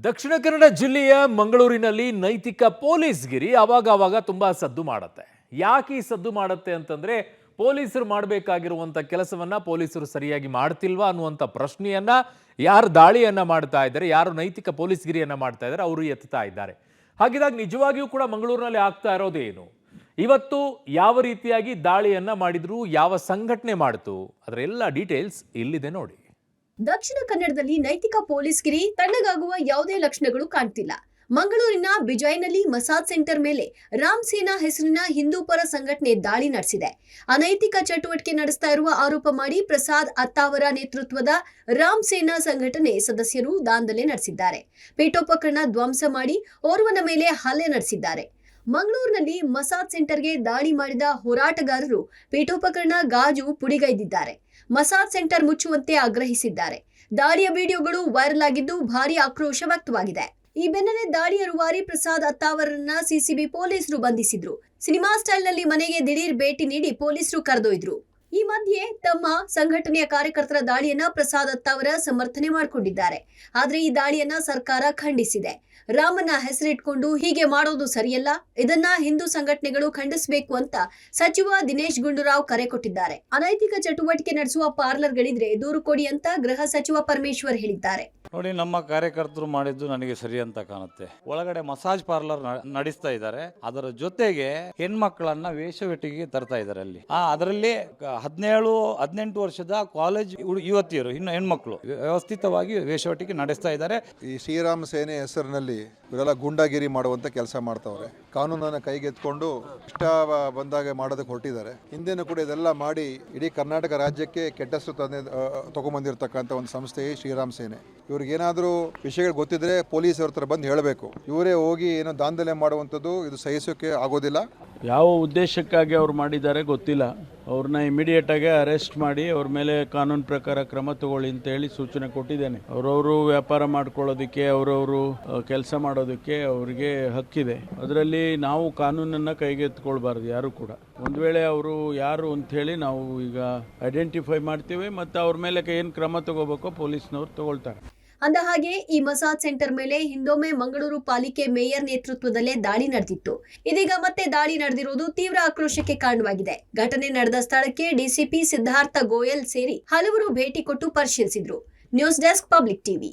ದಕ್ಷಿಣ ಕನ್ನಡ ಜಿಲ್ಲೆಯ ಮಂಗಳೂರಿನಲ್ಲಿ ನೈತಿಕ ಪೊಲೀಸ್ಗಿರಿ ಆವಾಗ ತುಂಬಾ ಸದ್ದು ಮಾಡುತ್ತೆ. ಯಾಕೆ ಈ ಸದ್ದು ಮಾಡುತ್ತೆ ಅಂತಂದ್ರೆ ಪೊಲೀಸರು ಮಾಡಬೇಕಾಗಿರುವಂತ ಕೆಲಸವನ್ನ ಪೊಲೀಸರು ಸರಿಯಾಗಿ ಮಾಡ್ತಿಲ್ವಾ ಅನ್ನುವಂತ ಪ್ರಶ್ನೆಯನ್ನ ಯಾರು ದಾಳಿಯನ್ನ ಮಾಡ್ತಾ ಇದ್ದಾರೆ, ಯಾರು ನೈತಿಕ ಪೊಲೀಸ್ಗಿರಿಯನ್ನ ಮಾಡ್ತಾ ಇದ್ದಾರೆ ಅವರು ಎತ್ತಾ ಇದ್ದಾರೆ. ಹಾಗಿದಾಗ ನಿಜವಾಗಿಯೂ ಕೂಡ ಮಂಗಳೂರಿನಲ್ಲಿ ಆಗ್ತಾ ಇರೋದೇನು, ಇವತ್ತು ಯಾವ ರೀತಿಯಾಗಿ ದಾಳಿಯನ್ನ ಮಾಡಿದ್ರು, ಯಾವ ಸಂಘಟನೆ ಮಾಡಿತು, ಅದರ ಎಲ್ಲ ಡೀಟೇಲ್ಸ್ ಇಲ್ಲಿದೆ ನೋಡಿ. ದಕ್ಷಿಣ ಕನ್ನಡದಲ್ಲಿ ನೈತಿಕ ಪೊಲೀಸ್ಗಿರಿ ತಣ್ಣಗಾಗುವ ಯಾವುದೇ ಲಕ್ಷಣಗಳು ಕಾಣ್ತಿಲ್ಲ. ಮಂಗಳೂರಿನ ಬಿಜಾಯ್ನಲ್ಲಿ ಮಸಾಜ್ ಸೆಂಟರ್ ಮೇಲೆ ರಾಮ್ ಸೇನಾ ಹೆಸರಿನ ಹಿಂದೂ ಪರ ಸಂಘಟನೆ ದಾಳಿ ನಡೆಸಿದೆ. ಅನೈತಿಕ ಚಟುವಟಿಕೆ ನಡೆಸ್ತಾ ಇರುವ ಆರೋಪ ಮಾಡಿ ಪ್ರಸಾದ್ ಅತ್ತಾವರ ನೇತೃತ್ವದ ರಾಮ್ ಸೇನಾ ಸಂಘಟನೆ ಸದಸ್ಯರು ದಾಂಧಲೆ ನಡೆಸಿದ್ದಾರೆ. ಪೀಠೋಪಕರಣ ಧ್ವಂಸ ಮಾಡಿ ಓರ್ವನ ಮೇಲೆ ಹಲ್ಲೆ ನಡೆಸಿದ್ದಾರೆ. ಮಂಗಳೂರಿನಲ್ಲಿ ಮಸಾಜ್ ಸೆಂಟರ್ಗೆ ದಾಳಿ ಮಾಡಿದ ಹೋರಾಟಗಾರರು ಪೀಠೋಪಕರಣ ಗಾಜು ಪುಡಿಗೈದಿದ್ದಾರೆ. ಮಸಾಜ್ ಸೆಂಟರ್ ಮುಚ್ಚುವಂತೆ ಆಗ್ರಹಿಸಿದ್ದಾರೆ. ದಾಳಿಯ ವಿಡಿಯೋಗಳು ವೈರಲ್ ಆಗಿದ್ದು ಭಾರಿ ಆಕ್ರೋಶ ವ್ಯಕ್ತವಾಗಿದೆ. ಈ ಬೆನ್ನಲ್ಲೇ ದಾಳಿಯ ರೂವಾರಿ ಪ್ರಸಾದ್ ಅತ್ತಾವರನ್ನ ಸಿಸಿಬಿ ಪೊಲೀಸರು ಬಂಧಿಸಿದ್ರು. ಸಿನಿಮಾ ಸ್ಟೈಲ್ನಲ್ಲಿ ಮನೆಗೆ ದಿಢೀರ್ ಭೇಟಿ ನೀಡಿ ಪೊಲೀಸರು ಕರೆದೊಯ್ದ್ರು. ಈ ಮಧ್ಯೆ ತಮ್ಮ ಸಂಘಟನೆಯ ಕಾರ್ಯಕರ್ತರ ದಾಳಿಯನ್ನ ಪ್ರಸಾದ್ ಅತ್ತಾವರ ಸಮರ್ಥನೆ ಮಾಡಿಕೊಂಡಿದ್ದಾರೆ. ಆದ್ರೆ ಈ ದಾಳಿಯನ್ನ ಸರ್ಕಾರ ಖಂಡಿಸಿದೆ. ರಾಮನ ಹೆಸರಿಟ್ಕೊಂಡು ಹೀಗೆ ಮಾಡೋದು ಸರಿಯಲ್ಲ, ಇದನ್ನ ಹಿಂದೂ ಸಂಘಟನೆಗಳು ಖಂಡಿಸಬೇಕು ಅಂತ ಸಚಿವ ದಿನೇಶ್ ಗುಂಡೂರಾವ್ ಕರೆ ಕೊಟ್ಟಿದ್ದಾರೆ. ಅನೈತಿಕ ಚಟುವಟಿಕೆ ನಡೆಸುವ ಪಾರ್ಲರ್ಗಳಿದ್ರೆ ದೂರು ಕೊಡಿ ಅಂತ ಗೃಹ ಸಚಿವ ಪರಮೇಶ್ವರ್ ಹೇಳಿದ್ದಾರೆ. ನೋಡಿ, ನಮ್ಮ ಕಾರ್ಯಕರ್ತರು ಮಾಡಿದ್ದು ನನಗೆ ಸರಿ ಅಂತ ಕಾಣುತ್ತೆ. ಒಳಗಡೆ ಮಸಾಜ್ ಪಾರ್ಲರ್ ನಡೆಸ್ತಾ ಇದ್ದಾರೆ, ಅದರ ಜೊತೆಗೆ ಹೆಣ್ಮಕ್ಳನ್ನ ವೇಷವೆಟ್ಟಿಗೆ ತರ್ತಾ ಇದ್ದಾರೆ. ಅಲ್ಲಿ ಅದರಲ್ಲಿ 17-18 ವರ್ಷದ ಕಾಲೇಜ್ ಯುವತಿಯರು, ಇನ್ನು ಹೆಣ್ಮಕ್ಳು ವ್ಯವಸ್ಥಿತವಾಗಿ ವೇಷವೆಟ್ಟಿಗೆ ನಡೆಸ್ತಾ ಇದ್ದಾರೆ. ಈ ಶ್ರೀರಾಮ ಸೇನೆ ಹೆಸರಿನಲ್ಲಿ ಇವರೆಲ್ಲ ಗುಂಡಾಗಿರಿ ಮಾಡುವಂತ ಕೆಲಸ ಮಾಡ್ತಾವ್ರೆ. ಕಾನೂನನ್ನು ಕೈಗೆತ್ಕೊಂಡು ಇಷ್ಟ ಬಂದಾಗ ಮಾಡೋದಕ್ಕೆ ಹೊರಟಿದ್ದಾರೆ. ಹಿಂದೆನೂ ಕೂಡ ಇದೆಲ್ಲ ಮಾಡಿ ಇಡೀ ಕರ್ನಾಟಕ ರಾಜ್ಯಕ್ಕೆ ಕೆಟ್ಟ ಹೆಸರು ತಗೊಂಡ್ಬಂದಿರತಕ್ಕಂಥ ಒಂದು ಸಂಸ್ಥೆ ಶ್ರೀರಾಮ ಸೇನೆ. ಇವ್ರಿಗೇನಾದರೂ ವಿಷಯಗಳು ಗೊತ್ತಿದ್ರೆ ಪೊಲೀಸ್ ಅವ್ರ ಹತ್ರ ಬಂದು ಹೇಳಬೇಕು. ಇವರೇ ಹೋಗಿ ಏನೋ ದಾಂಧಲೆ ಮಾಡುವಂಥದ್ದು ಇದು ಸಹಿಸೋಕೆ ಆಗೋದಿಲ್ಲ. ಯಾವ ಉದ್ದೇಶಕ್ಕಾಗಿ ಅವ್ರು ಮಾಡಿದ್ದಾರೆ ಗೊತ್ತಿಲ್ಲ. ಅವ್ರನ್ನ ಇಮಿಡಿಯೇಟಾಗಿ ಅರೆಸ್ಟ್ ಮಾಡಿ ಅವ್ರ ಮೇಲೆ ಕಾನೂನು ಪ್ರಕಾರ ಕ್ರಮ ತಗೊಳ್ಳಿ ಅಂತ ಹೇಳಿ ಸೂಚನೆ ಕೊಟ್ಟಿದ್ದೇನೆ. ಅವರವರು ವ್ಯಾಪಾರ ಮಾಡ್ಕೊಳ್ಳೋದಕ್ಕೆ, ಅವರವರು ಕೆಲಸ ಮಾಡೋದಕ್ಕೆ ಅವರಿಗೆ ಹಕ್ಕಿದೆ. ಅದರಲ್ಲಿ ನಾವು ಕಾನೂನನ್ನು ಕೈಗೆತ್ತಿಕೊಳ್ಬಾರ್ದು ಯಾರು ಕೂಡ. ಒಂದು ವೇಳೆ ಅವರು ಯಾರು ಅಂಥೇಳಿ ನಾವು ಈಗ ಐಡೆಂಟಿಫೈ ಮಾಡ್ತೀವಿ ಮತ್ತು ಅವ್ರ ಮೇಲೆ ಏನು ಕ್ರಮ ತಗೋಬೇಕೋ ಪೊಲೀಸ್ನವ್ರು ತಗೊಳ್ತಾರೆ. ಅಂದ ಹಾಗೆ ಈ ಮಸಾಜ್ ಸೆಂಟರ್ ಮೇಲೆ ಹಿಂದೊಮ್ಮೆ ಮಂಗಳೂರು ಪಾಲಿಕೆ ಮೇಯರ್ ನೇತೃತ್ವದಲ್ಲೇ ದಾಳಿ ನಡೆದಿತ್ತು. ಇದೀಗ ಮತ್ತೆ ದಾಳಿ ನಡೆದಿರುವುದು ತೀವ್ರ ಆಕ್ರೋಶಕ್ಕೆ ಕಾರಣವಾಗಿದೆ. ಘಟನೆ ನಡೆದ ಸ್ಥಳಕ್ಕೆ ಡಿಸಿಪಿ ಸಿದ್ಧಾರ್ಥ ಗೋಯಲ್ ಸೇರಿ ಹಲವರು ಭೇಟಿ ಕೊಟ್ಟು ಪರಿಶೀಲಿಸಿದ್ರು. News desk, public TV.